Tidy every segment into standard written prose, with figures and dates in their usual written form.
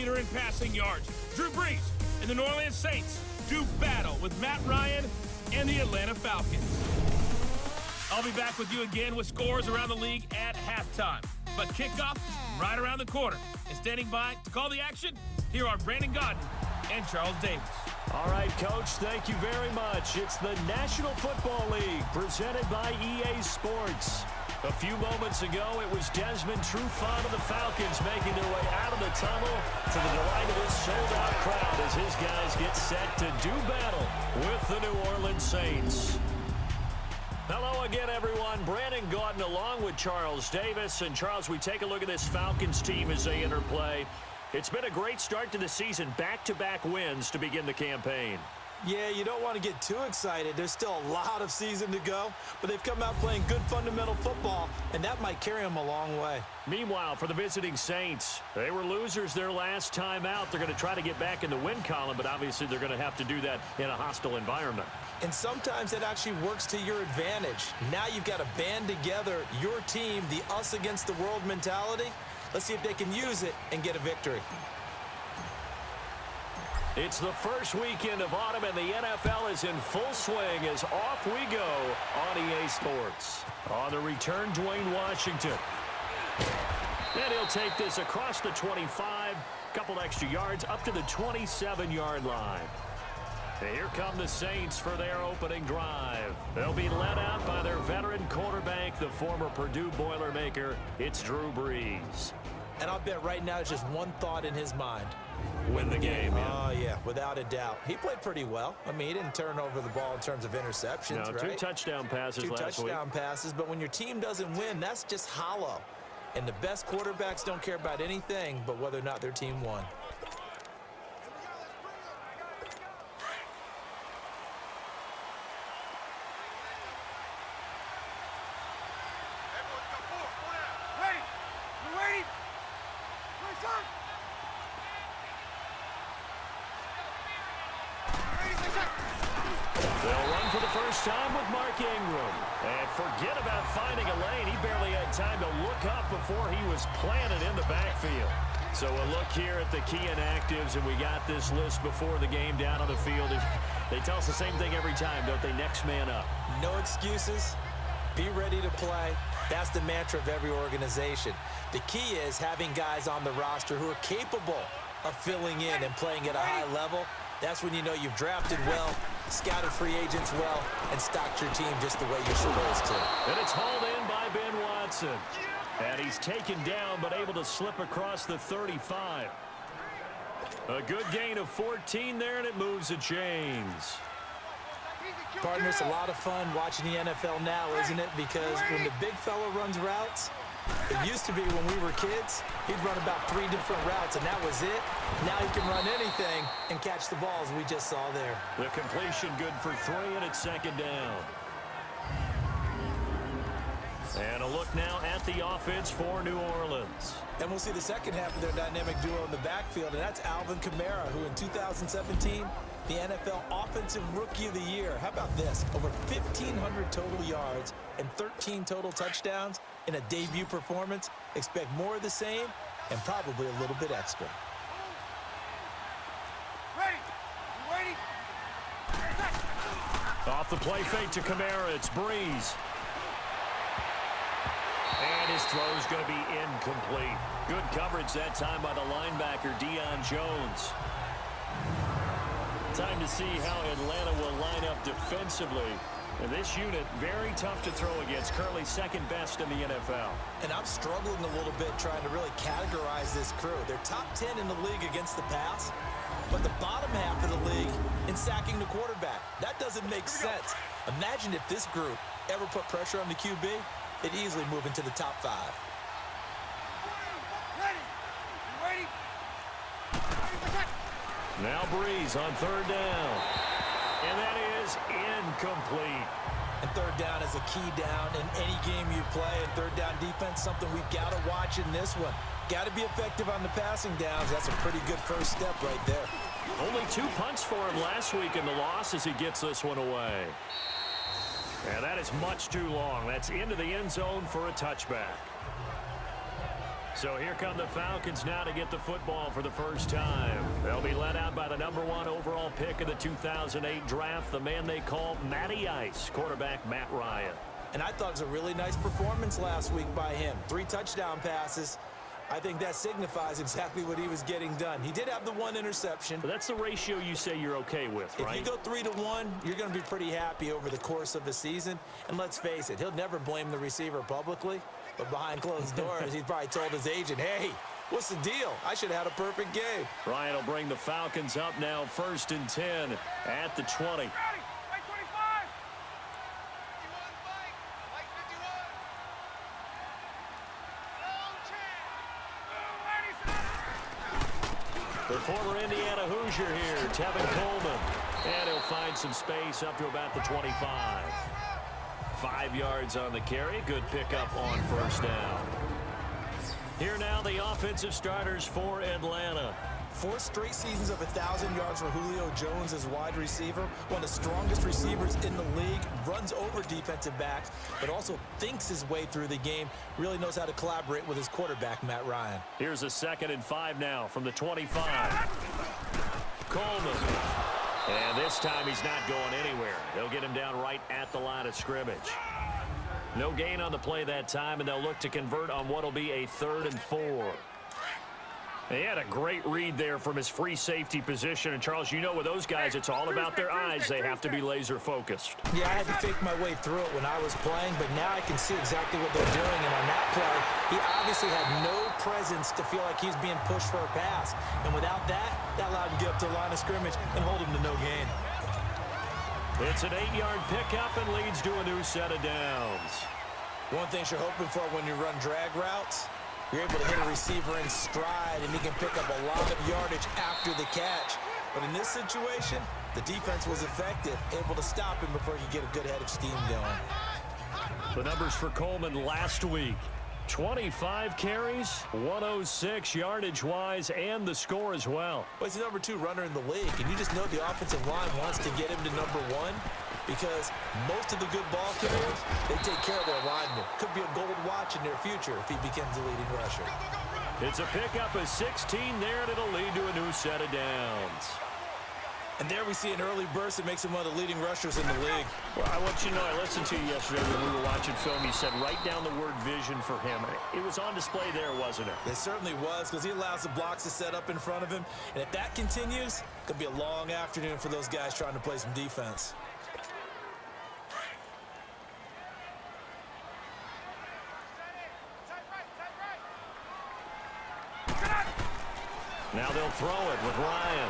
leader in passing yards. Drew Brees and the New Orleans Saints do battle with Matt Ryan and the Atlanta Falcons. I'll be back with you again with scores around the league at halftime. But kickoff right around the corner. And standing by to call the action, here are Brandon Gaudin and Charles Davis. All right, Coach, thank you very much. It's the National Football League presented by EA Sports. A few moments ago, it was Desmond Trufant of the Falcons making their way out of the tunnel to the delight of this sold-out crowd as his guys get set to do battle with the New Orleans Saints. Hello again, everyone. Brandon Gaudin along with Charles Davis. And, Charles, we take a look at this Falcons team as they enter play. It's been a great start to the season, back-to-back wins to begin the campaign. Yeah, you don't want to get too excited. There's still a lot of season to go, but they've come out playing good fundamental football, and that might carry them a long way. Meanwhile, for the visiting Saints, they were losers their last time out. They're going to try to get back in the win column, but obviously they're going to have to do that in a hostile environment. And sometimes it actually works to your advantage. Now you've got to band together your team, the us against the world mentality. Let's see if they can use it and get a victory. It's the first weekend of autumn, and the NFL is in full swing as off we go on EA Sports. On the return, Dwayne Washington. And he'll take this across the 25, couple extra yards up to the 27-yard line. And here come the Saints for their opening drive. They'll be led out by their veteran quarterback, the former Purdue Boilermaker. It's Drew Brees. And I'll bet right now it's just one thought in his mind. Win the game. Oh, yeah, without a doubt. He played pretty well. I mean, he didn't turn over the ball in terms of interceptions, no, right? Two touchdown passes last week. 2 touchdown passes, but when your team doesn't win, that's just hollow. And the best quarterbacks don't care about anything but whether or not their team won. Time with Mark Ingram. And forget about finding a lane. He barely had time to look up before he was planted in the backfield. So a look here at the key inactives, and we got this list before the game down on the field. They tell us the same thing every time, don't they? Next man up. No excuses. Be ready to play. That's the mantra of every organization. The key is having guys on the roster who are capable of filling in and playing at a high level. That's when you know you've drafted well, scouted free agents well, and stocked your team just the way you're supposed to. And it's hauled in by Ben Watson. And he's taken down but able to slip across the 35. A good gain of 14 there, and it moves the chains. Partner, it's a lot of fun watching the NFL now, isn't it? Because when the big fella runs routes, it used to be when we were kids, he'd run about 3 different routes, and that was it. Now he can run anything and catch the balls we just saw there. The completion good for 3, and it's second down. And a look now at the offense for New Orleans. And we'll see the second half of their dynamic duo in the backfield, and that's Alvin Kamara, who in 2017, the NFL Offensive Rookie of the Year. How about this? Over 1,500 total yards and 13 total touchdowns in a debut performance. Expect more of the same and probably a little bit extra. Ready? Off the play fake to Kamara, it's Brees. And his throw's going to be incomplete. Good coverage that time by the linebacker, Deion Jones. Time to see how Atlanta will line up defensively. And this unit, very tough to throw against. Currently second best in the NFL. And I'm struggling a little bit trying to really categorize this crew. They're top 10 in the league against the pass, but the bottom half of the league in sacking the quarterback. That doesn't make sense. Imagine if this group ever put pressure on the QB, they'd easily move into the top 5. Ready? Now Brees on third down. And that is incomplete. And third down is a key down in any game you play. And third down defense, something we've got to watch in this one. Got to be effective on the passing downs. That's a pretty good first step right there. Only 2 punts for him last week in the loss as he gets this one away. And that is much too long. That's into the end zone for a touchback. So here come the Falcons now to get the football for the first time. They'll be led out by the #1 overall pick of the 2008 draft, the man they call Matty Ice, quarterback Matt Ryan. And I thought it was a really nice performance last week by him. 3 touchdown passes. I think that signifies exactly what he was getting done. He did have the 1 interception. But that's the ratio you say you're okay with, right? If you go 3-1, you're going to be pretty happy over the course of the season. And let's face it, he'll never blame the receiver publicly. But behind closed doors, he probably told his agent, hey, what's the deal? I should have had a perfect game. Ryan will bring the Falcons up now, 1st and 10 at the 20. The former Indiana Hoosier here, Tevin Coleman. And he'll find some space up to about the 25. 5 yards on the carry. Good pickup on 1st down. Here now the offensive starters for Atlanta. 4 straight seasons of 1,000 yards for Julio Jones as wide receiver. One of the strongest receivers in the league. Runs over defensive backs, but also thinks his way through the game. Really knows how to collaborate with his quarterback, Matt Ryan. Here's a 2nd and 5 now from the 25. Coleman. And this time he's not going anywhere. They'll get him down right at the line of scrimmage. No gain on the play that time, and they'll look to convert on what will be a 3rd and 4. He had a great read there from his free safety position. And, Charles, you know with those guys, it's all about their eyes. They have to be laser focused. Yeah, I had to fake my way through it when I was playing, but now I can see exactly what they're doing. And on that play, he obviously had no presence to feel like he's being pushed for a pass. And without that, that allowed him to get up to the line of scrimmage and hold him to no gain. It's an 8-yard pickup and leads to a new set of downs. One thing you're hoping for when you run drag routes, you're able to hit a receiver in stride, and he can pick up a lot of yardage after the catch. But in this situation, the defense was effective, able to stop him before he could get a good head of steam going. The numbers for Coleman last week. 25 carries, 106 yardage-wise, and the score as well. Well, he's the #2 runner in the league, and you just know the offensive line wants to get him to #1 because most of the good ball carriers, they take care of their linemen. Could be a gold watch in their future if he becomes the leading rusher. It's a pickup of 16 there, and it'll lead to a new set of downs. And there we see an early burst that makes him one of the leading rushers in the league. Well, I want you to know, I listened to you yesterday when we were watching film. You said write down the word vision for him. It was on display there, wasn't it? It certainly was, because he allows the blocks to set up in front of him. And if that continues, it could be a long afternoon for those guys trying to play some defense. Now they'll throw it with Ryan.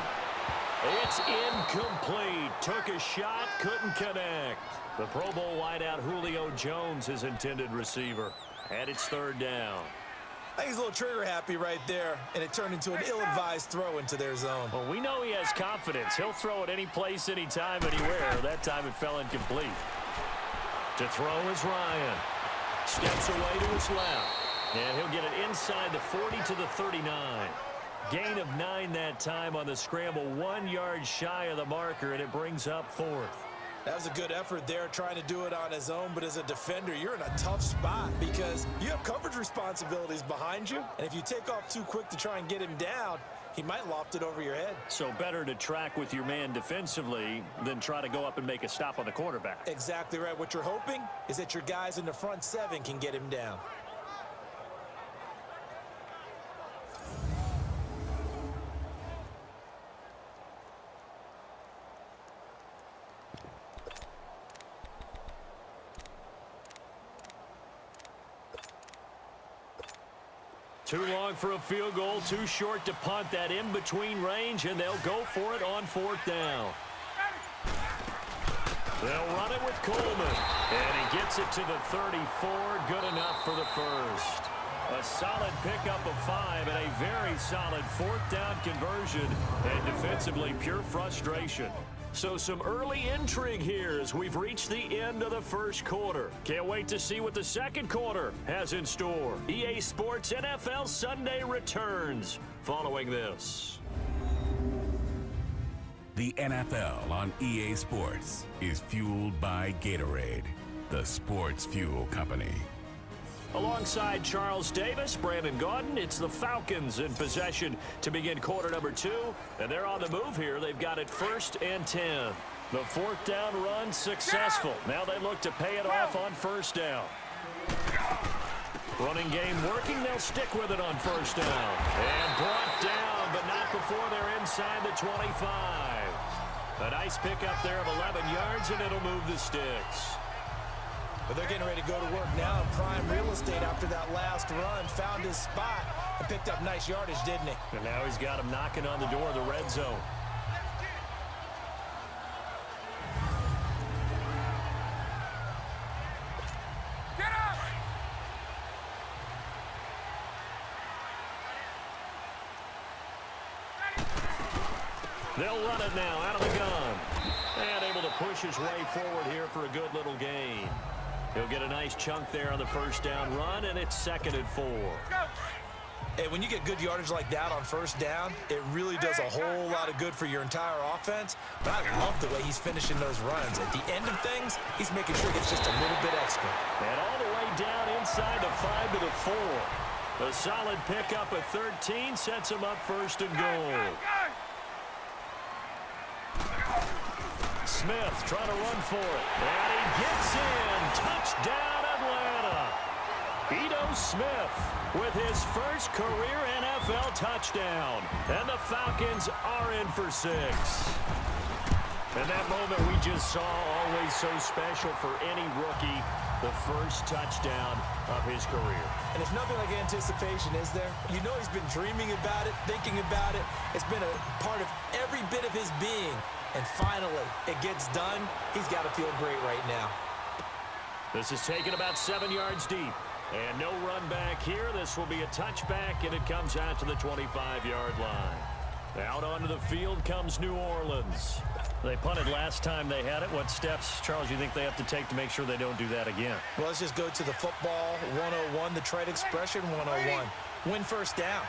It's incomplete. Took a shot, couldn't connect. The Pro Bowl wideout Julio Jones, his intended receiver. And it's 3rd down. I think he's a little trigger happy right there, and it turned into an ill-advised throw into their zone. Well, we know he has confidence. He'll throw it any place, anytime, anywhere. That time it fell incomplete. To throw is Ryan. Steps away to his left. And he'll get it inside the 40 to the 39. Gain of 9 that time on the scramble, 1 yard shy of the marker, and it brings up 4th. That was a good effort there, trying to do it on his own, but as a defender, you're in a tough spot because you have coverage responsibilities behind you, and if you take off too quick to try and get him down, he might loft it over your head. So better to track with your man defensively than try to go up and make a stop on the quarterback. Exactly right. What you're hoping is that your guys in the front 7 can get him down. Too long for a field goal, too short to punt. That in-between range, and they'll go for it on 4th down. They'll run it with Coleman, and he gets it to the 34. Good enough for the first. A solid pickup of 5 and a very solid 4th down conversion, and defensively pure frustration. So some early intrigue here as we've reached the end of the first quarter. Can't wait to see what the second quarter has in store. EA Sports NFL Sunday returns following this. The NFL on EA Sports is fueled by Gatorade, the sports fuel company. Alongside Charles Davis, Brandon Gaudin, it's the Falcons in possession to begin quarter number 2. And they're on the move here. They've got it 1st and 10. The 4th down run successful. Now they look to pay it off on 1st down. Running game working. They'll stick with it on 1st down. And brought down, but not before they're inside the 25. A nice pickup there of 11 yards, and it'll move the sticks. But they're getting ready to go to work now in prime real estate after that last run. Found his spot and picked up nice yardage, didn't he? And now he's got him knocking on the door of the red zone. Get up! They'll run it now out of the gun. And able to push his way forward here for a good little gain. He'll get a nice chunk there on the 1st down run, and it's 2nd and 4. Hey, when you get good yardage like that on 1st down, it really does a whole lot of good for your entire offense. But I love the way he's finishing those runs. At the end of things, he's making sure he gets just a little bit extra. And all the way down inside the 5 to the 4. A solid pickup at 13 sets him up 1st and goal. Smith trying to run for it. And he gets in. Touchdown, Atlanta. Ito Smith with his first career NFL touchdown. And the Falcons are in for 6. And that moment we just saw, always so special for any rookie, the first touchdown of his career. And it's nothing like anticipation, is there? You know he's been dreaming about it, thinking about it. It's been a part of every bit of his being. And finally, it gets done. He's got to feel great right now. This is taken about 7 yards deep. And no run back here. This will be a touchback, and it comes out to the 25-yard line. Out onto the field comes New Orleans. They punted last time they had it. What steps, Charles, you think they have to take to make sure they don't do that again? Well, let's just go to the football 101, the trade expression 101. Win 1st down.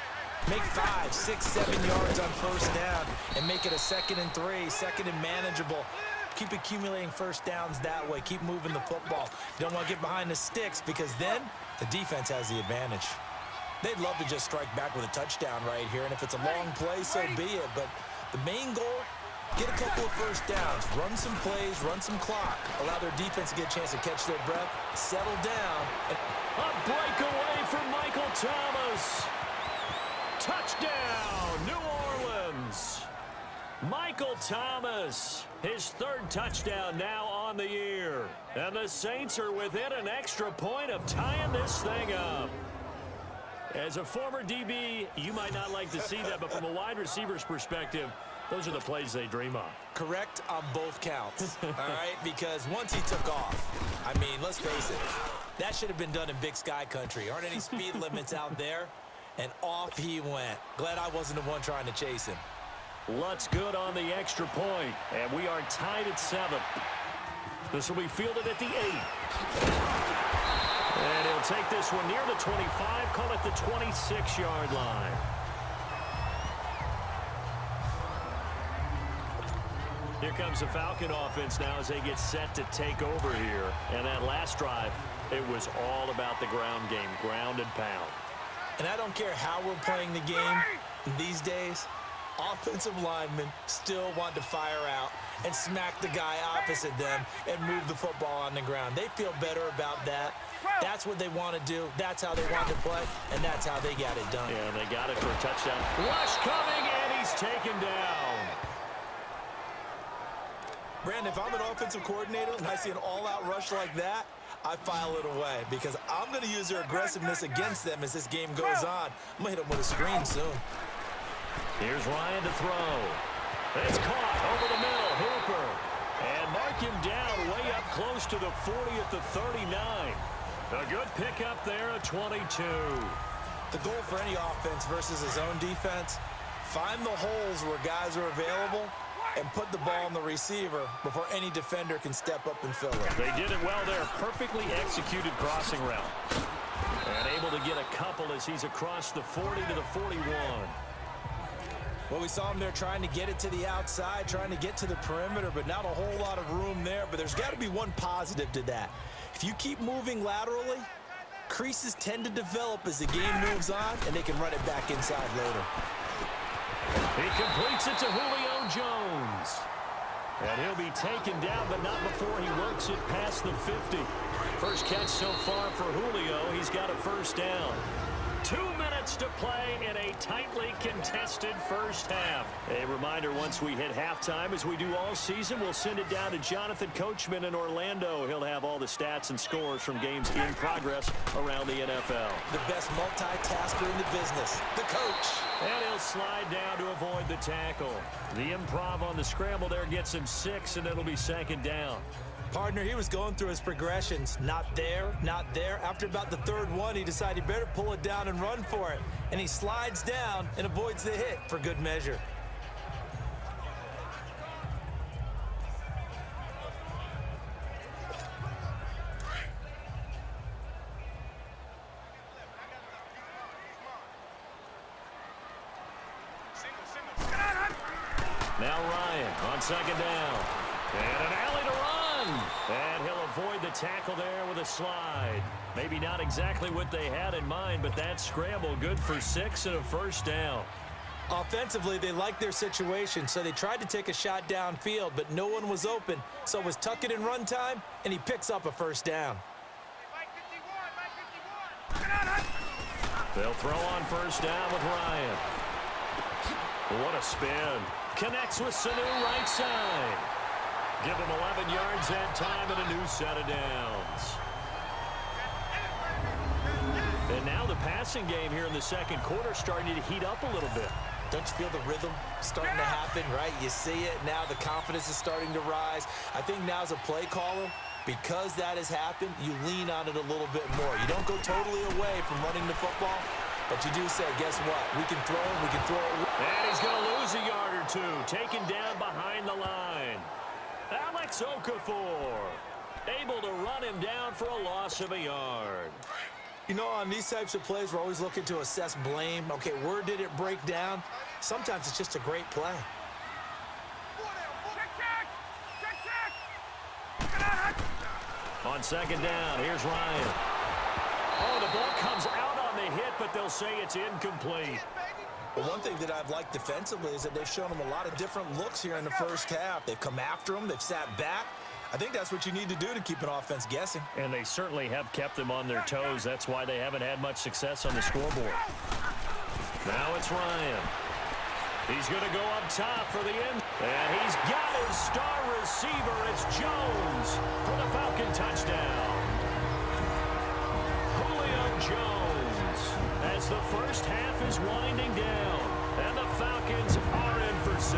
Make 5, 6, 7 yards on 1st down and make it a 2nd and 3, 2nd and manageable. Keep accumulating 1st downs that way. Keep moving the football. You don't want to get behind the sticks because then the defense has the advantage. They'd love to just strike back with a touchdown right here, and if it's a long play, so be it. But the main goal, get a couple of 1st downs, run some plays, run some clock, allow their defense to get a chance to catch their breath, settle down. A breakaway for Michael Thomas. Touchdown, New Orleans. Michael Thomas, his 3rd touchdown now on the year. And the Saints are within an extra point of tying this thing up. As a former DB, you might not like to see that, but from a wide receiver's perspective, those are the plays they dream of. Correct on both counts, all right? Because once he took off, I mean, let's face it, that should have been done in Big Sky country. Aren't any speed limits out there? And off he went. Glad I wasn't the one trying to chase him. Lutz good on the extra point, and we are tied at 7. This will be fielded at the 8. And he'll take this one near the 25, call it the 26-yard line. Here comes the Falcon offense now as they get set to take over here. And that last drive, it was all about the ground game, ground and pound. And I don't care how we're playing the game these days, offensive linemen still want to fire out and smack the guy opposite them and move the football on the ground. They feel better about that. That's what they want to do. That's how they want to play, and that's how they got it done. Yeah, they got it for a touchdown. Rush coming, and he's taken down. Brandon, if I'm an offensive coordinator and I see an all-out rush like that, I file it away because I'm going to use their aggressiveness against them as this game goes on. I'm going to hit them with a screen soon. Here's Ryan to throw. It's caught over the middle. Hooper. And mark him down way up close to the 40 at the 39. A good pickup there at 22. The goal for any offense versus his own defense, find the holes where guys are available and put the ball on the receiver before any defender can step up and fill it. They did it well there. Perfectly executed crossing route. And able to get a couple as he's across the 40 to the 41. Well, we saw him there trying to get it to the outside, trying to get to the perimeter, but not a whole lot of room there. But there's got to be one positive to that. If you keep moving laterally, creases tend to develop as the game moves on, and they can run it back inside later. He completes it to Julio Jones. And he'll be taken down, but not before he works it past the 50. First catch so far for Julio. He's got a first down. 2 minutes to play in a tightly contested first half. A reminder, once we hit halftime, as we do all season, we'll send it down to Jonathan Coachman in Orlando. He'll have all the stats and scores from games in progress around the NFL. The best multitasker in the business, the coach. And he'll slide down to avoid the tackle. The improv on the scramble there gets him 6, and it'll be second down. Partner, he was going through his progressions. Not there, not there. After about the third one, he decided he better pull it down and run for it. And he slides down and avoids the hit for good measure. Now Ryan on second down. And an alley to run. And he'll avoid the tackle there with a slide. Maybe not exactly what they had in mind, but that scramble good for 6 and a first down. Offensively, they liked their situation, so they tried to take a shot downfield, but no one was open. So it was tuck it in run time, and he picks up a first down. They'll throw on first down with Ryan. What a spin. Connects with Sanu right side. Give him 11 yards that time and a new set of downs. And now the passing game here in the second quarter starting to heat up a little bit. Don't you feel the rhythm starting to happen, right? You see it. Now the confidence is starting to rise. I think now as a play caller, because that has happened, you lean on it a little bit more. You don't go totally away from running the football, but you do say, guess what? We can throw it. We can throw it. And he's going to lose a yard or two. Taken down behind the line. Alex Okafor able to run him down for a loss of a yard. You know, on these types of plays, we're always looking to assess blame. Okay, where did it break down? Sometimes it's just a great play. On second down, here's Ryan. Oh, the ball comes out on the hit, but they'll say it's incomplete. Well, one thing that I've liked defensively is that they've shown them a lot of different looks here in the first half. They've come after them. They've sat back. I think that's what you need to do to keep an offense guessing. And they certainly have kept them on their toes. That's why they haven't had much success on the scoreboard. Now it's Ryan. He's going to go up top for the end. And he's got his star receiver. It's Jones for the Falcon touchdown. Julio Jones as the first half is winding down. And the Falcons are in for 6.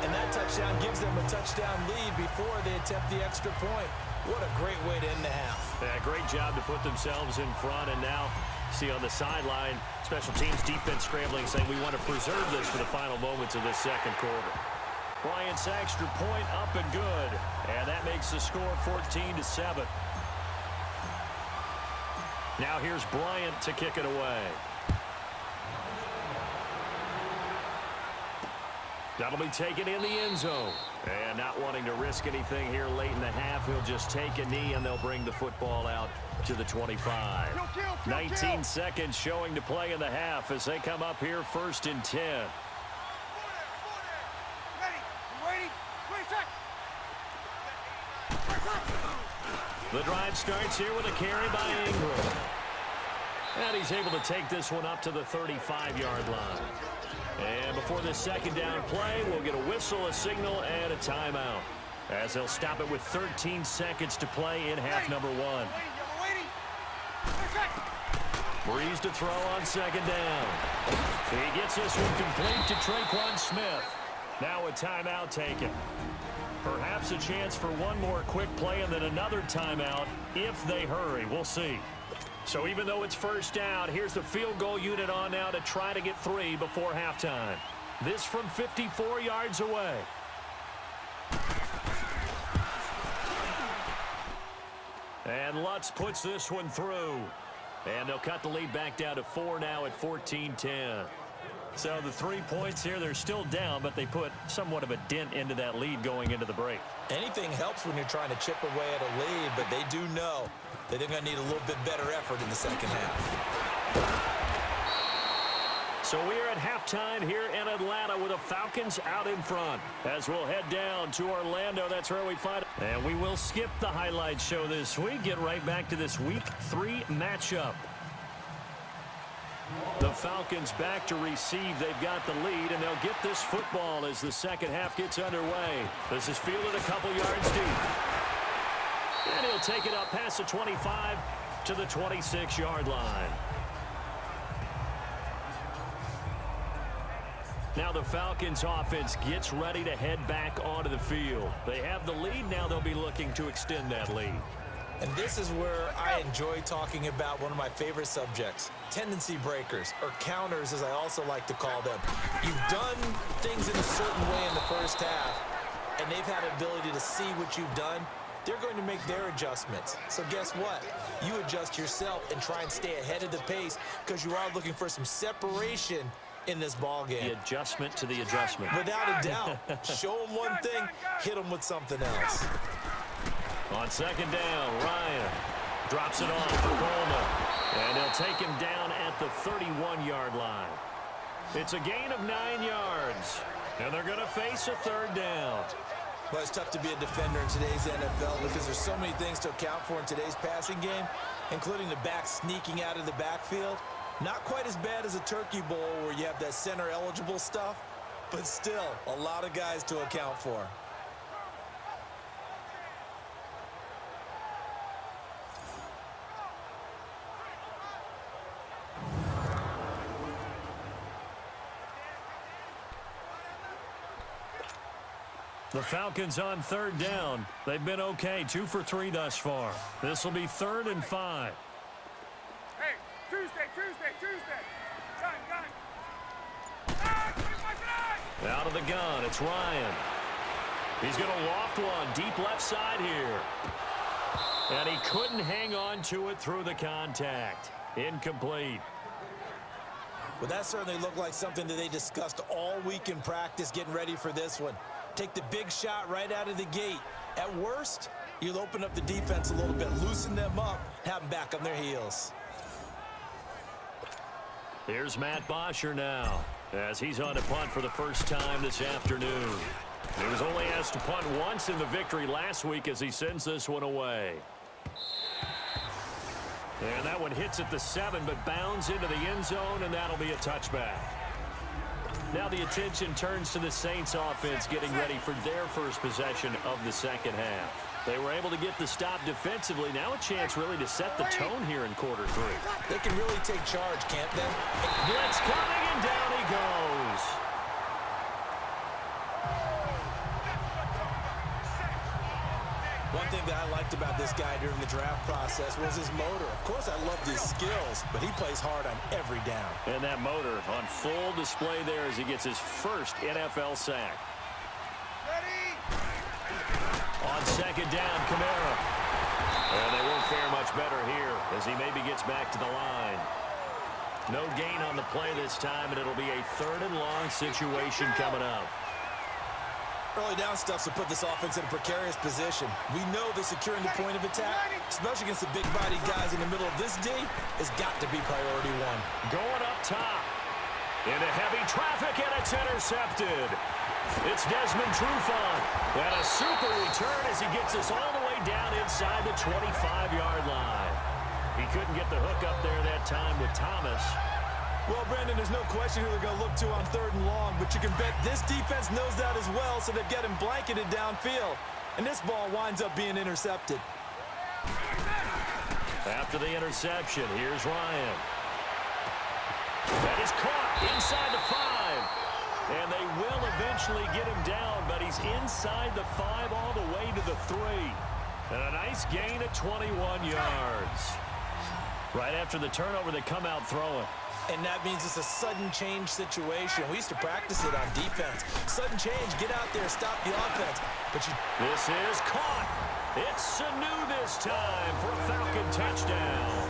And that touchdown gives them a touchdown lead before they attempt the extra point. What a great way to end the half. Yeah, great job to put themselves in front. And now, see on the sideline, special teams defense scrambling, saying we want to preserve this for the final moments of this second quarter. Bryant's extra point up and good. And that makes the score 14-7. Now here's Bryant to kick it away. That'll be taken in the end zone. And not wanting to risk anything here late in the half, he'll just take a knee and they'll bring the football out to the 25. 19 seconds showing to play in the half as they come up here 1st and 10. The drive starts here with a carry by Ingram. And he's able to take this one up to the 35-yard line. And before this second down play, we'll get a whistle, a signal, and a timeout, as they'll stop it with 13 seconds to play in half number 1. Brees to throw on second down. He gets this one complete to Traquan Smith. Now a timeout taken. Perhaps a chance for one more quick play and then another timeout if they hurry. We'll see. So even though it's first down, here's the field goal unit on now to try to get 3 before halftime. This from 54 yards away. And Lutz puts this one through. And they'll cut the lead back down to 4 now at 14-10. So the 3 points here, they're still down, but they put somewhat of a dent into that lead going into the break. Anything helps when you're trying to chip away at a lead, but they do know that they're going to need a little bit better effort in the second half. So we are at halftime here in Atlanta with the Falcons out in front. As we'll head down to Orlando, that's where we find it. And we will skip the highlight show this week. Get right back to this Week 3 matchup. The Falcons back to receive. They've got the lead, and they'll get this football as the second half gets underway. This is fielded a couple yards deep. And he'll take it up past the 25 to the 26-yard line. Now the Falcons offense gets ready to head back onto the field. They have the lead. Now they'll be looking to extend that lead. And this is where I enjoy talking about one of my favorite subjects, tendency breakers, or counters as I also like to call them. You've done things in a certain way in the first half, and they've had an ability to see what you've done. They're going to make their adjustments. So guess what? You adjust yourself and try and stay ahead of the pace because you are looking for some separation in this ball game. The adjustment to the adjustment. Without a doubt. Show them one thing, hit them with something else. On second down, Ryan drops it off for Coleman. And he'll take him down at the 31-yard line. It's a gain of 9 yards. And they're going to face a third down. Well, it's tough to be a defender in today's NFL because there's so many things to account for in today's passing game, including the back sneaking out of the backfield. Not quite as bad as a turkey bowl where you have that center-eligible stuff, but still a lot of guys to account for. The Falcons on third down. They've been okay, 2 for 3 thus far. This will be 3rd and 5. Hey, Tuesday. Gun. Out of the gun, it's Ryan. He's going to loft one deep left side here. And he couldn't hang on to it through the contact. Incomplete. Well, that certainly looked like something that they discussed all week in practice getting ready for this one. Take the big shot right out of the gate. At worst, you'll open up the defense a little bit, loosen them up, have them back on their heels. Here's Matt Bosher now, as he's on to punt for the first time this afternoon. He was only asked to punt once in the victory last week as he sends this one away. And that one hits at the 7, but bounds into the end zone, and that'll be a touchback. Now the attention turns to the Saints offense getting ready for their first possession of the second half. They were able to get the stop defensively. Now a chance really to set the tone here in quarter 3. They can really take charge, can't they? Blitz coming, and down he goes. One thing that I liked about this guy during the draft process was his motor. Of course, I love his skills, but he plays hard on every down. And that motor on full display there as he gets his first NFL sack. Ready? On second down, Kamara. And they won't fare much better here as he maybe gets back to the line. No gain on the play this time, and it'll be a 3rd and long situation coming up. Early down stuff to put this offense in a precarious position. We know that securing the point of attack, especially against the big-bodied guys in the middle of this D, has got to be priority 1. Going up top. Into heavy traffic, and it's intercepted. It's Desmond Trufant. And a super return as he gets us all the way down inside the 25-yard line. He couldn't get the hook up there that time with Thomas. Well, Brandon, there's no question who they're going to look to on 3rd and long, but you can bet this defense knows that as well, so they've got him blanketed downfield. And this ball winds up being intercepted. After the interception, here's Ryan. That is caught inside the 5. And they will eventually get him down, but he's inside the 5 all the way to the 3. And a nice gain of 21 yards. Right after the turnover, they come out throwing. And that means it's a sudden change situation. We used to practice it on defense. Sudden change, get out there, stop the offense. But This is caught. It's Sanu this time for a Falcon touchdown.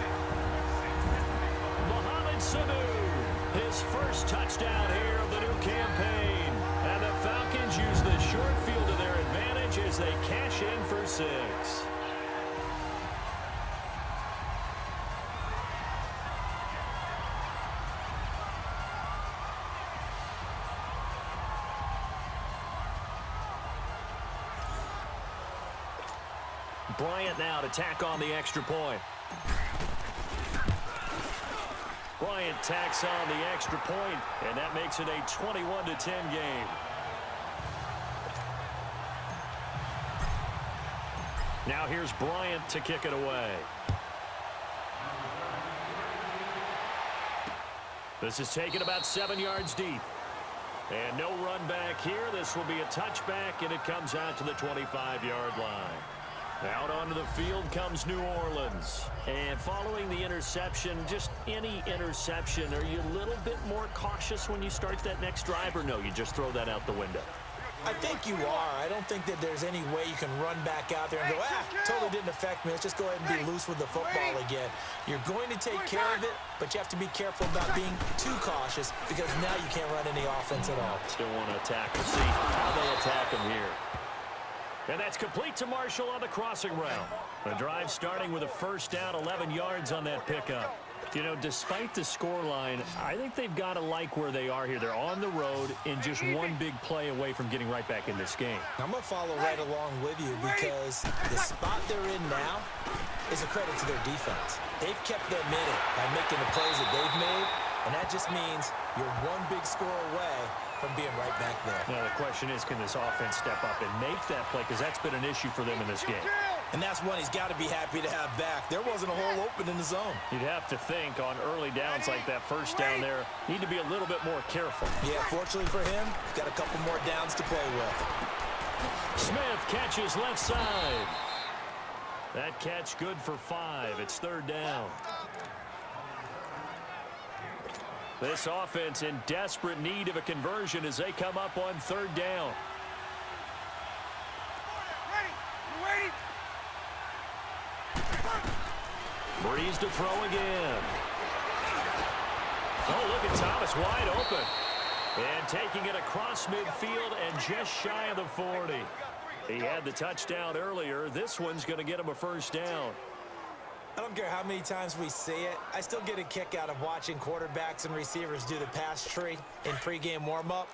Mohamed Sanu, his first touchdown here they cash in for 6. Bryant now to tack on the extra point. Bryant tacks on the extra point, and that makes it a 21-10 game. Now here's Bryant to kick it away. This is taken about 7 yards deep. And no run back here. This will be a touchback, and it comes out to the 25-yard line. Out onto the field comes New Orleans. And following the interception, just any interception, are you a little bit more cautious when you start that next drive, or no, you just throw that out the window? I think you are. I don't think that there's any way you can run back out there and go, totally didn't affect me. Let's just go ahead and be loose with the football again. You're going to take care of it, but you have to be careful about being too cautious because now you can't run any offense at all. Still want to attack. We'll see how they attack him here. And that's complete to Marshall on the crossing route. The drive starting with a first down, 11 yards on that pickup. You know, despite the scoreline, I think they've got to like where they are here. They're on the road and just one big play away from getting right back in this game. I'm going to follow right along with you because the spot they're in now is a credit to their defense. They've kept them in it by making the plays that they've made, and that just means you're one big score away from being right back there. Now, the question is, can this offense step up and make that play? Because that's been an issue for them in this game. And that's one he's got to be happy to have back. There wasn't a hole open in the zone. You'd have to think on early downs like that first down there, need to be a little bit more careful. Yeah, fortunately for him, got a couple more downs to play with. Smith catches left side. That catch good for 5. It's third down. This offense in desperate need of a conversion as they come up on third down. Brees to throw again. Oh, look at Thomas wide open. And taking it across midfield and just shy of the 40. He had the touchdown earlier. This one's going to get him a first down. I don't care how many times we see it. I still get a kick out of watching quarterbacks and receivers do the pass tree in pregame warm-up.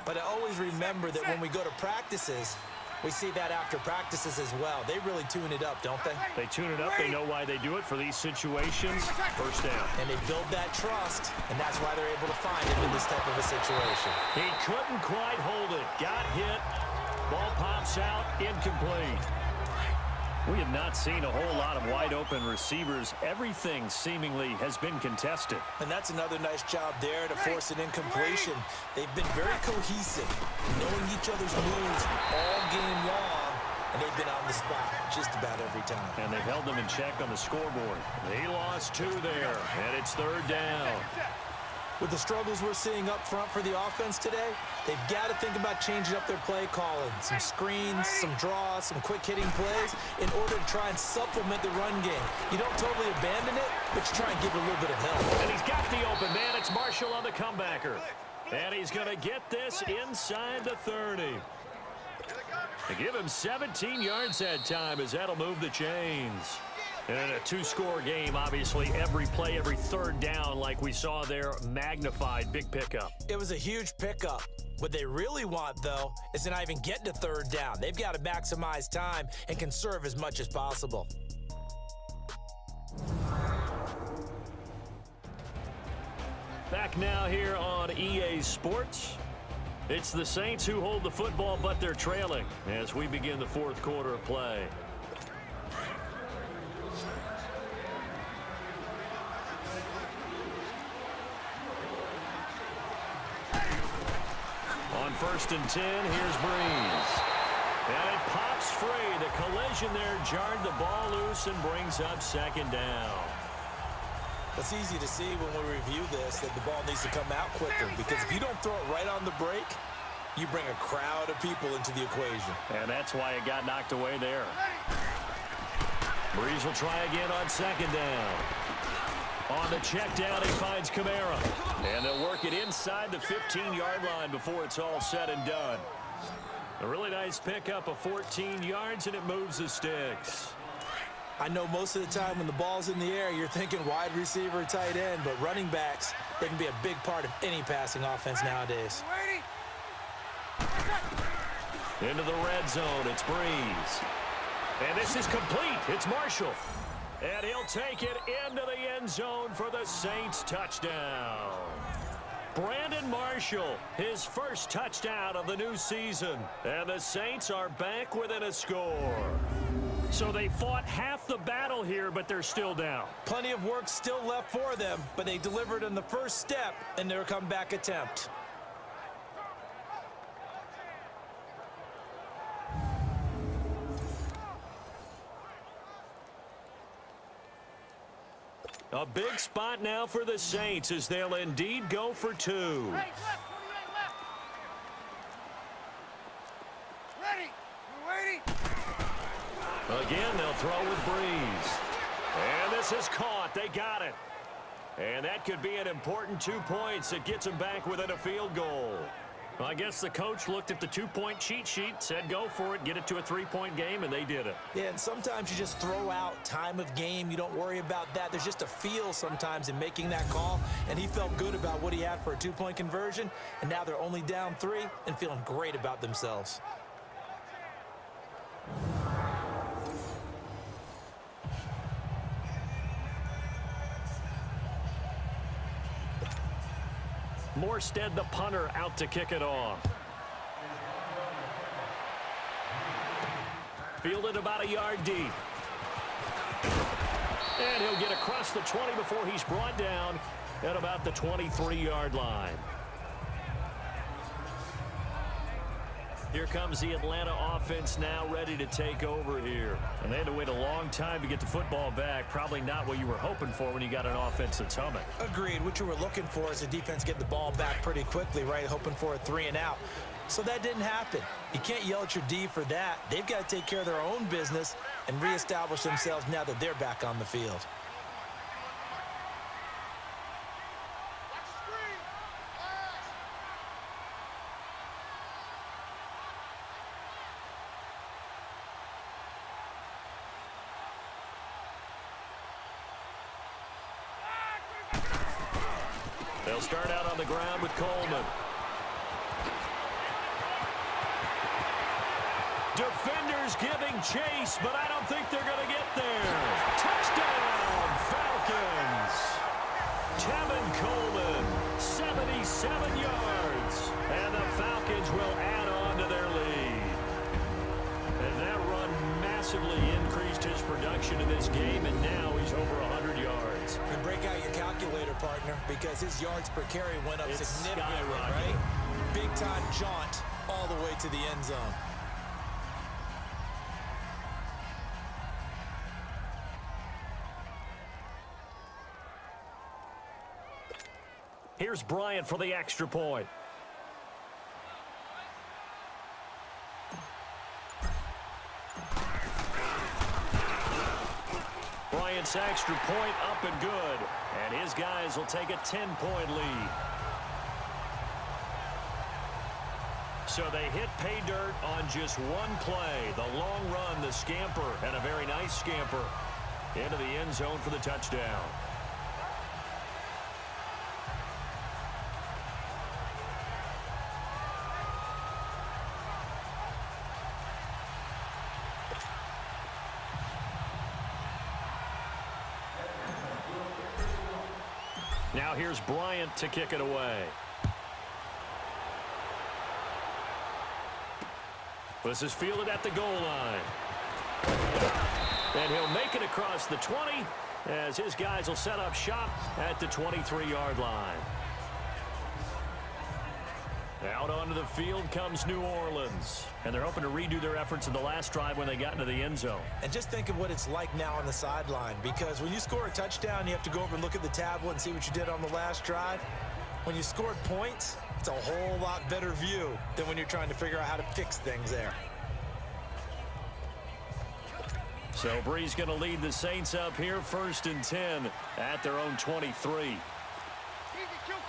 But I always remember that when we go to practices, we see that after practices as well. They really tune it up, don't they? They tune it up. They know why they do it for these situations. First down. And they build that trust, and that's why they're able to find him in this type of a situation. He couldn't quite hold it. Got hit. Ball pops out. Incomplete. We have not seen a whole lot of wide-open receivers. Everything seemingly has been contested. And that's another nice job there to force an incompletion. They've been very cohesive, knowing each other's moves all game long, and they've been on the spot just about every time. And they've held them in check on the scoreboard. He lost 2 there, and it's third down. With the struggles we're seeing up front for the offense today, they've got to think about changing up their play calling. Some screens, some draws, some quick-hitting plays in order to try and supplement the run game. You don't totally abandon it, but you try and give it a little bit of help. And he's got the open man. It's Marshall on the comebacker. And he's going to get this inside the 30. They give him 17 yards that time as that'll move the chains. And in a 2-score game, obviously, every play, every third down, like we saw there, magnified, big pickup. It was a huge pickup. What they really want, though, is to not even get to third down. They've got to maximize time and conserve as much as possible. Back now here on EA Sports. It's the Saints who hold the football, but they're trailing as we begin the fourth quarter of play. On 1st and 10, here's Brees. And it pops free. The collision there jarred the ball loose and brings up second down. It's easy to see when we review this that the ball needs to come out quicker, because if you don't throw it right on the break, you bring a crowd of people into the equation. And that's why it got knocked away there. Brees will try again on second down. On the check down, he finds Kamara. And they'll work it inside the 15-yard line before it's all said and done. A really nice pickup of 14 yards, and it moves the sticks. I know most of the time when the ball's in the air, you're thinking wide receiver, tight end, but running backs, they can be a big part of any passing offense nowadays. Into the red zone, it's Brees. And this is complete. It's Marshall. And he'll take it into the end zone for the Saints touchdown. Brandon Marshall, his first touchdown of the new season. And the Saints are back within a score. So they fought half the battle here, but they're still down. Plenty of work still left for them, but they delivered in the first step in their comeback attempt. A big spot now for the Saints as they'll indeed go for two. Hey, left, 28 left. Ready. We're waiting. Again, they'll throw with Brees. And this is caught. They got it. And that could be an important 2 points. It gets them back within a field goal. Well, I guess the coach looked at the 2-point cheat sheet, said go for it, get it to a 3-point game, and they did it. Yeah, and sometimes you just throw out time of game. You don't worry about that. There's just a feel sometimes in making that call, and he felt good about what he had for a 2-point conversion, and now they're only down 3 and feeling great about themselves. Morstead, the punter, out to kick it off. Fielded about a yard deep. And he'll get across the 20 before he's brought down at about the 23-yard line. Here comes the Atlanta offense now ready to take over here. And they had to wait a long time to get the football back. Probably not what you were hoping for when you got an offense that's humming. Agreed. What you were looking for is the defense get the ball back pretty quickly, right? Hoping for a 3 and out. So that didn't happen. You can't yell at your D for that. They've got to take care of their own business and reestablish themselves now that they're back on the field. They'll start out on the ground with Coleman. Defenders giving chase, but I don't think they're going to get there. Touchdown, Falcons. Tevin Coleman, 77 yards. And the Falcons will add on to their lead. And that run massively increased his production in this game, and now he's over 100 yards. And break out your calculator, partner, because his yards per carry went up It's significantly, skyrocketed. right? Big-time jaunt all the way to the end zone. Here's Bryant for the extra point. Bryant's extra point up and good. And his guys will take a 10-point lead. So they hit pay dirt on just one play. The long run, the scamper, and a very nice scamper into the end zone for the touchdown. Now here's Bryant to kick it away. This is fielded at the goal line. And he'll make it across the 20 as his guys will set up shop at the 23-yard line. Out onto the field comes New Orleans. And they're hoping to redo their efforts in the last drive when they got into the end zone. And just think of what it's like now on the sideline, because when you score a touchdown, you have to go over and look at the tablet and see what you did on the last drive. When you scored points, it's a whole lot better view than when you're trying to figure out how to fix things there. So Brees going to lead the Saints up here, 1st and 10 at their own 23. Easy, kill.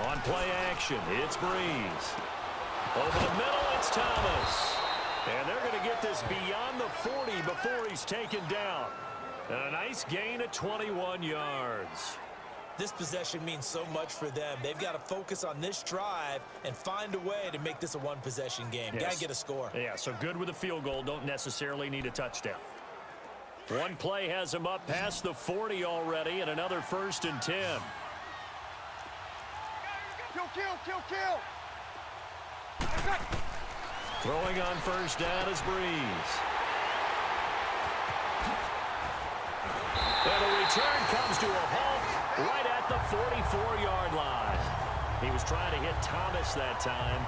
On play action, it's Brees. Over the middle, it's Thomas. And they're going to get this beyond the 40 before he's taken down. And a nice gain of 21 yards. This possession means so much for them. They've got to focus on this drive and find a way to make this a one-possession game. Yes. Got to get a score. Yeah, so good with a field goal. Don't necessarily need a touchdown. One play has him up past the 40 already, and another 1st and 10. Kill. Throwing on 1st down is Brees. And the return comes to a halt right at the 44-yard line. He was trying to hit Thomas that time.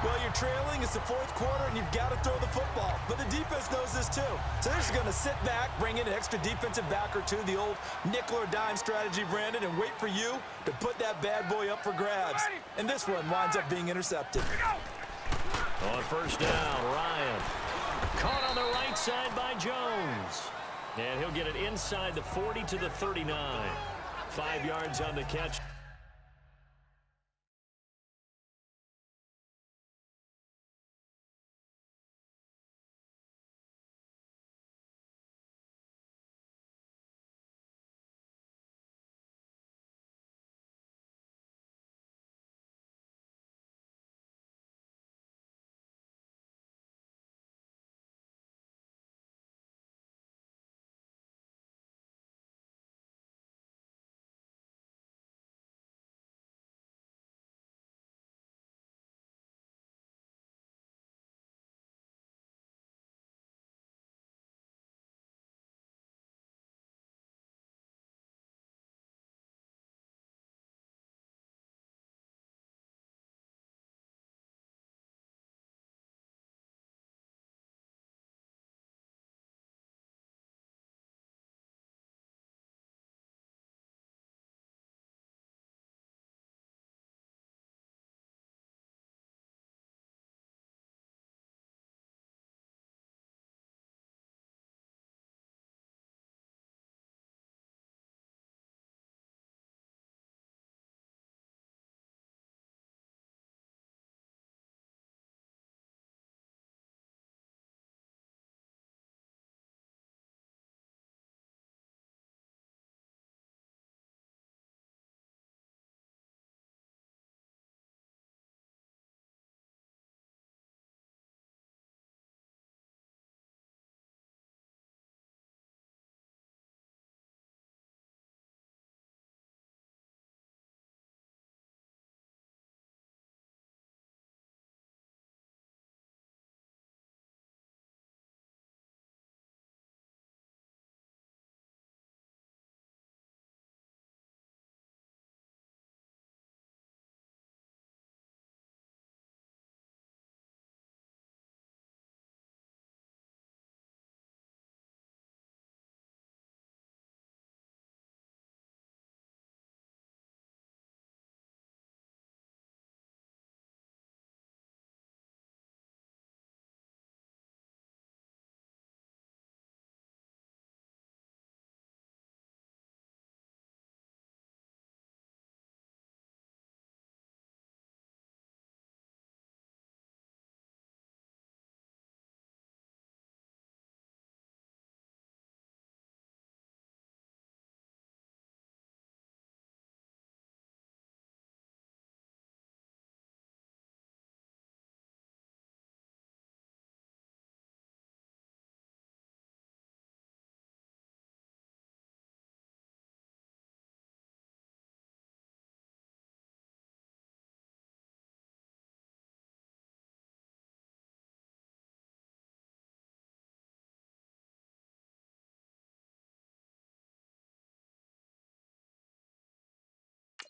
Well, you're trailing. It's the 4th quarter, and you've got to throw the football. But the defense knows this, too. So they're just going to sit back, bring in an extra defensive back or two, the old nickel or dime strategy, Brandon, and wait for you to put that bad boy up for grabs. And this one winds up being intercepted. On 1st down, Ryan. Caught on the right side by Jones. And he'll get it inside the 40 to the 39. 5 yards on the catch.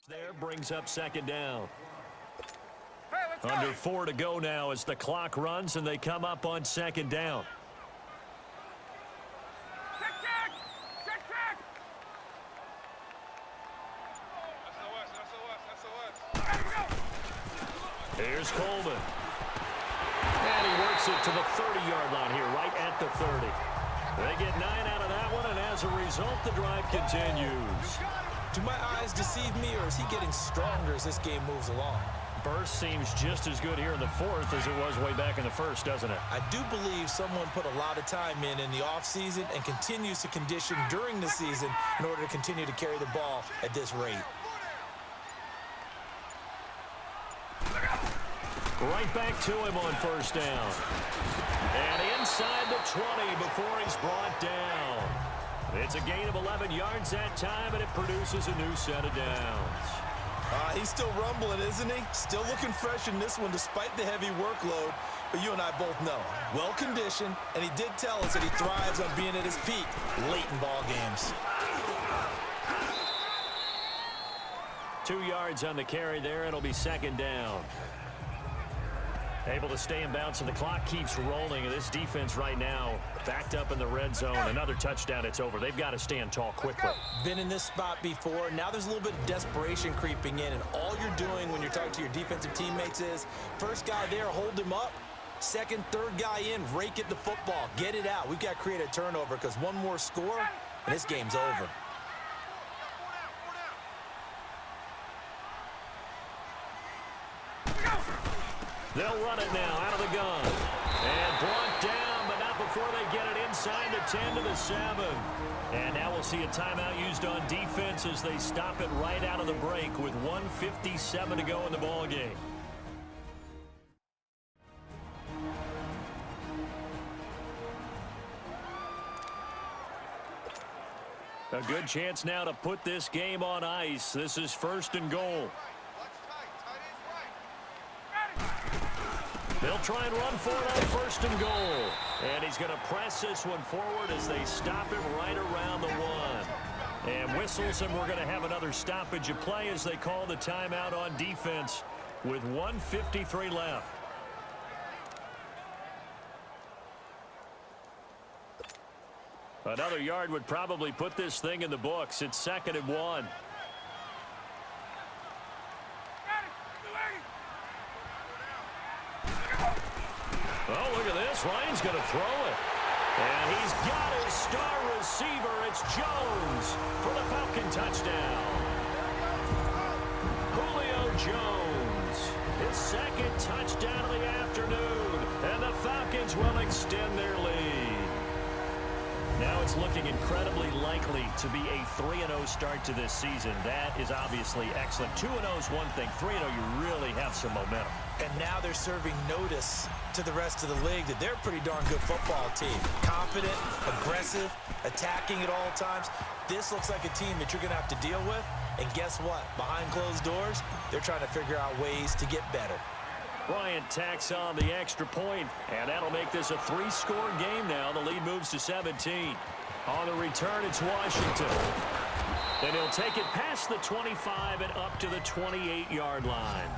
There brings up 2nd down. Hey, let's go. Under 4 to go now as the clock runs and they come up on 2nd down. Check. Here's Coleman. And he works it to the 30-yard line here, right at the 30. They get 9 out of that one, and as a result, the drive continues. Do my eyes deceive me, or is he getting stronger as this game moves along? Burst seems just as good here in the fourth as it was way back in the first, doesn't it? I do believe someone put a lot of time in the offseason and continues to condition during the season in order to continue to carry the ball at this rate. Right back to him on first down. And inside the 20 before he's brought down. It's a gain of 11 yards that time, and it produces a new set of downs. He's still rumbling, isn't he? Still looking fresh in this one despite the heavy workload. But you and I both know, well-conditioned, and he did tell us that he thrives on being at his peak late in ball games. 2 yards on the carry there. It'll be second down. Able to stay in bounds, and the clock keeps rolling. And this defense right now backed up in the red zone. Another touchdown, it's over. They've got to stand tall quickly. Been in this spot before. Now there's a little bit of desperation creeping in, and all you're doing when you're talking to your defensive teammates is first guy there, hold him up. Second, third guy in, rake at the football. Get it out. We've got to create a turnover because one more score, and this game's over. They'll run it now out of the gun. And brought down, but not before they get it inside the 10 to the 7. And now we'll see a timeout used on defense as they stop it right out of the break with 1:57 to go in the ballgame. A good chance now to put this game on ice. This is first and goal. They'll try and run for it on first and goal. And he's going to press this one forward as they stop him right around the 1. And whistles, and we're going to have another stoppage of play as they call the timeout on defense with 1:53 left. Another yard would probably put this thing in the books. It's second and 1. Oh, look at this. Ryan's going to throw it. And he's got his star receiver. It's Jones for the Falcon touchdown. Julio Jones, his second touchdown of the afternoon. And the Falcons will extend their lead. Now it's looking incredibly likely to be a 3-0 start to this season. That is obviously excellent. 2-0 is one thing. 3-0, you really have some momentum. And now they're serving notice to the rest of the league that they're a pretty darn good football team. Confident, aggressive, attacking at all times. This looks like a team that you're going to have to deal with. And guess what? Behind closed doors, they're trying to figure out ways to get better. Bryant tacks on the extra point, and that'll make this a 3-score game now. The lead moves to 17. On the return, it's Washington. And he'll take it past the 25 and up to the 28-yard line.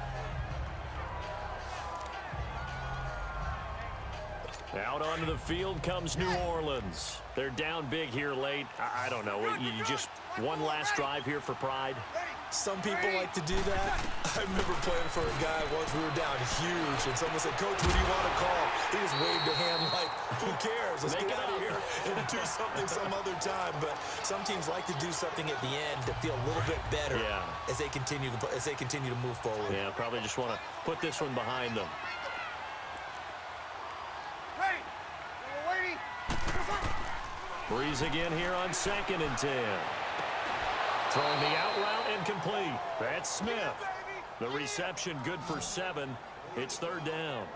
Out onto the field comes New Orleans. They're down big here late. I don't know. You just one last drive here for pride. Some people like to do that. I remember playing for a guy once. We were down huge, and someone said, "Coach, what do you want to call?" He just waved a hand like, "Who cares? Let's get out of here and do something some other time." But some teams like to do something at the end to feel a little bit better as they continue to move forward. Yeah, probably just want to put this one behind them. Brees again here on 2nd and 10. Throwing the out route incomplete. That's Smith. The reception good for 7. It's third down.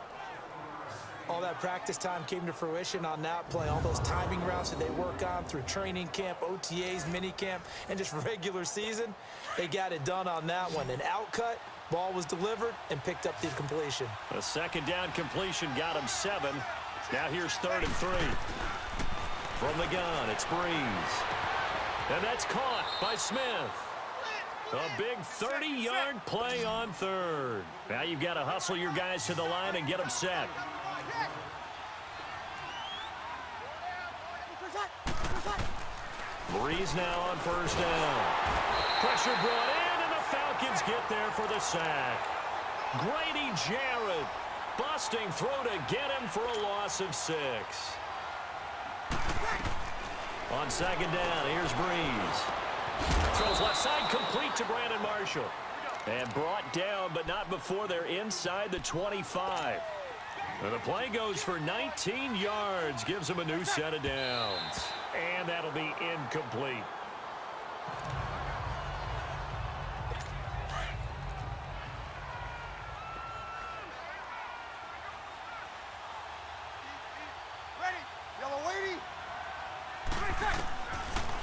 All that practice time came to fruition on that play. All those timing routes that they work on through training camp, OTAs, minicamp, and just regular season, they got it done on that one. An outcut, ball was delivered, and picked up the completion. A second down completion got him 7. Now here's 3rd and 3. From the gun, it's Brees. And that's caught by Smith. A big 30-yard play on 3rd. Now you've got to hustle your guys to the line and get them set. Brees now on first down. Pressure brought in, and the Falcons get there for the sack. Grady Jarrett busting through to get him for a loss of 6. On second down, here's Brees. Throws left side, complete to Brandon Marshall. And brought down, but not before they're inside the 25. And the play goes for 19 yards, gives them a new set of downs. And that'll be incomplete.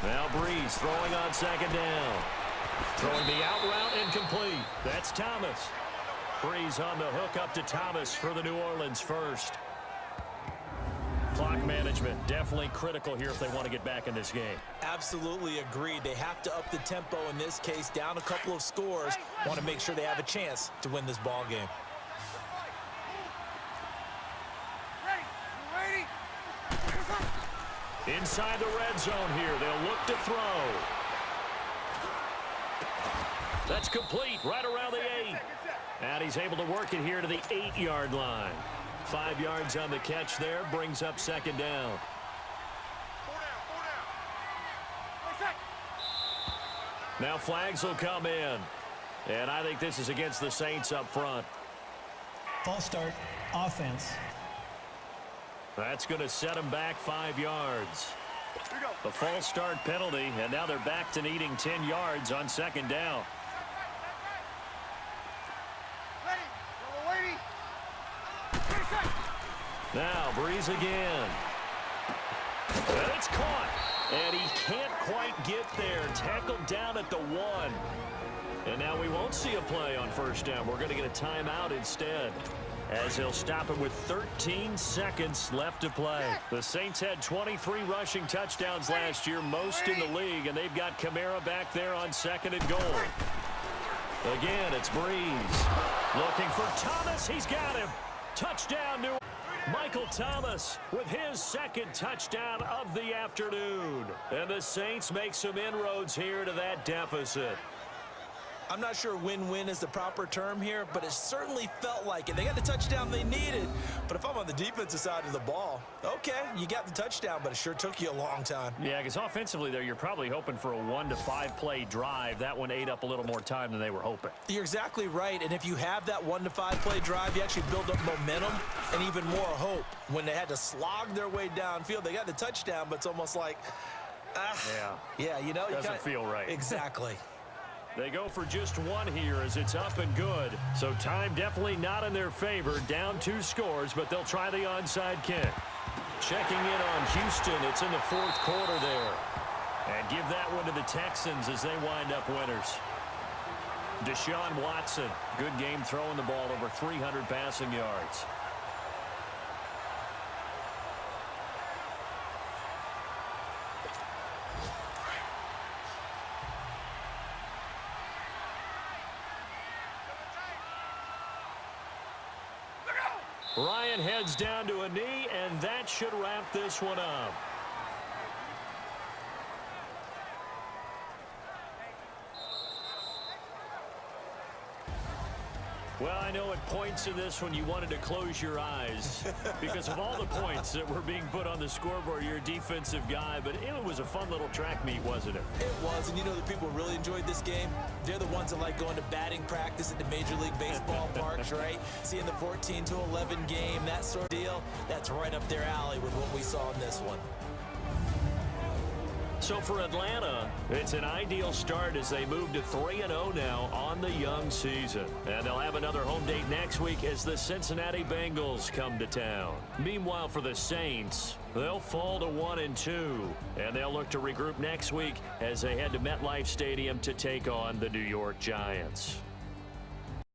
Now Brees throwing on second down. Throwing the out route incomplete. That's Thomas. Brees on the hook up to Thomas for the New Orleans first. Clock management definitely critical here if they want to get back in this game. Absolutely agreed. They have to up the tempo in this case, down a couple of scores. Want to make sure they have a chance to win this ball game. Inside the red zone here. They'll look to throw. That's complete right around the 8. And he's able to work it here to the 8-yard line. 5 yards on the catch there. Brings up second down. Now flags will come in. And I think this is against the Saints up front. False start, offense. That's going to set them back 5 yards. The false start penalty, and now they're back to needing 10 yards on second down. Now Brees again. And it's caught. And he can't quite get there. Tackled down at the 1. And now we won't see a play on first down. We're going to get a timeout instead, as he'll stop it with 13 seconds left to play. The Saints had 23 rushing touchdowns last year, most in the league, and they've got Kamara back there on second and goal. Again, it's Brees. Looking for Thomas. He's got him. Touchdown, New Michael Thomas with his second touchdown of the afternoon. And the Saints make some inroads here to that deficit. I'm not sure win-win is the proper term here, but it certainly felt like it. They got the touchdown they needed. But if I'm on the defensive side of the ball, okay, you got the touchdown, but it sure took you a long time. Yeah, because offensively there, you're probably hoping for a 1 to 5 play drive. That one ate up a little more time than they were hoping. You're exactly right. And if you have that 1 to 5 play drive, you actually build up momentum and even more hope. When they had to slog their way downfield, they got the touchdown, but it's almost like, yeah, you know, doesn't feel right. Exactly. They go for just 1 here as it's up and good. So time definitely not in their favor. Down 2 scores, but they'll try the onside kick. Checking in on Houston. It's in the 4th quarter there. And give that one to the Texans as they wind up winners. Deshaun Watson. Good game throwing the ball, over 300 passing yards. Ryan heads down to a knee, and that should wrap this one up. Well, I know at points in this one you wanted to close your eyes because of all the points that were being put on the scoreboard. You're a defensive guy, but it was a fun little track meet, wasn't it? It was, and you know the people really enjoyed this game? They're the ones that like going to batting practice at the Major League Baseball parks, right? Seeing the 14-11 game, that sort of deal, that's right up their alley with what we saw in this one. So for Atlanta, it's an ideal start as they move to 3-0 now on the young season. And they'll have another home date next week as the Cincinnati Bengals come to town. Meanwhile, for the Saints, they'll fall to 1-2. And they'll look to regroup next week as they head to MetLife Stadium to take on the New York Giants.